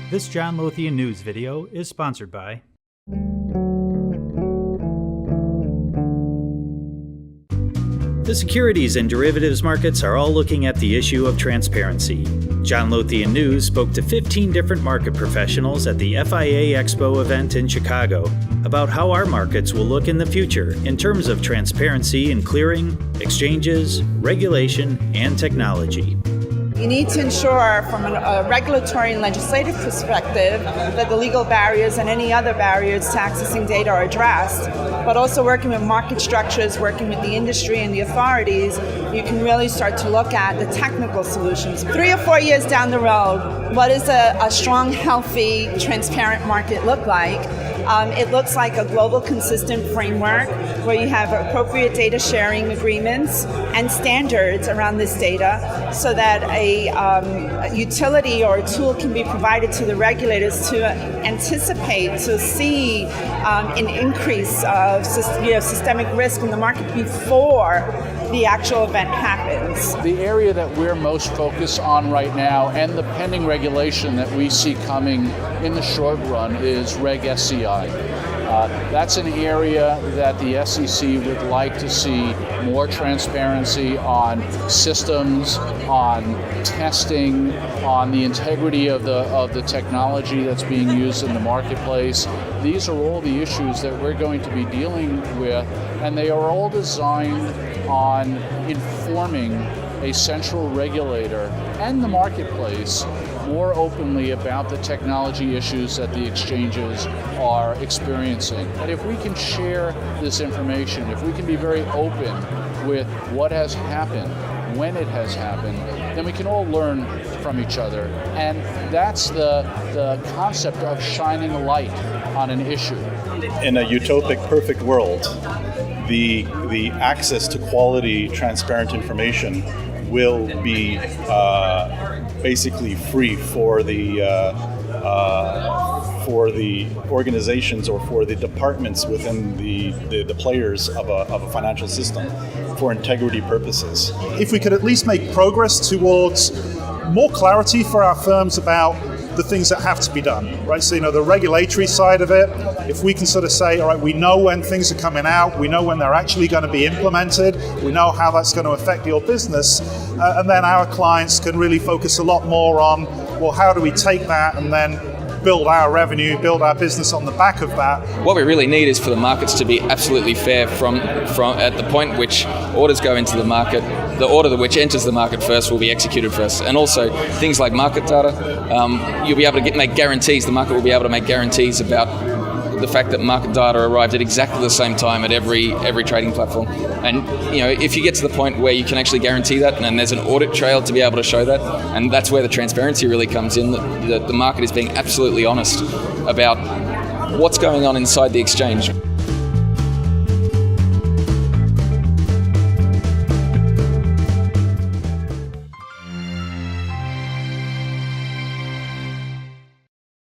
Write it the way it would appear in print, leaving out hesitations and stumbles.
This John Lothian News video is sponsored by the securities and derivatives markets are all looking at the issue of transparency. John Lothian News spoke to 15 different market professionals at the FIA Expo event in Chicago about how our markets will look in the future in terms of transparency in clearing, exchanges, regulation, and technology. You need to ensure from a regulatory and legislative perspective that the legal barriers and any other barriers to accessing data are addressed, but also working with market structures, working with the industry and the authorities, you can really start to look at the technical solutions. 3 or 4 years down the road, what does a strong, healthy, transparent market look like? It looks like a global consistent framework where you have appropriate data sharing agreements and standards around this data so that a utility or a tool can be provided to the regulators to anticipate, to see an increase of systemic risk in the market before the actual event happens. The area that we're most focused on right now and the pending regulation that we see coming in the short run is Reg SCI. That's an area that the SEC would like to see more transparency on systems, on testing, on the integrity of the technology that's being used in the marketplace. These are all the issues that we're going to be dealing with, and they are all designed on informing a central regulator and the marketplace more openly about the technology issues that the exchanges are experiencing. And if we can share this information, if we can be very open with what has happened, when it has happened, then we can all learn from each other. And that's the concept of shining a light on an issue. In a utopic perfect world, the access to quality, transparent information will be basically free for the organizations or for the departments within the players of a financial system for integrity purposes. If we could at least make progress towards more clarity for our firms about the things that have to be done, right? So, the regulatory side of it, if we can sort of say, all right, we know when things are coming out, we know when they're actually going to be implemented, we know how that's going to affect your business, and then our clients can really focus a lot more on, well, how do we take that and then build our revenue, build our business on the back of that. What we really need is for the markets to be absolutely fair from at the point which orders go into the market. The order which enters the market first will be executed first. And also things like market data, you'll be able to make guarantees, the market will be able to make guarantees about the fact that market data arrived at exactly the same time at every trading platform. And if you get to the point where you can actually guarantee that, and there's an audit trail to be able to show that, and that's where the transparency really comes in, that the market is being absolutely honest about what's going on inside the exchange.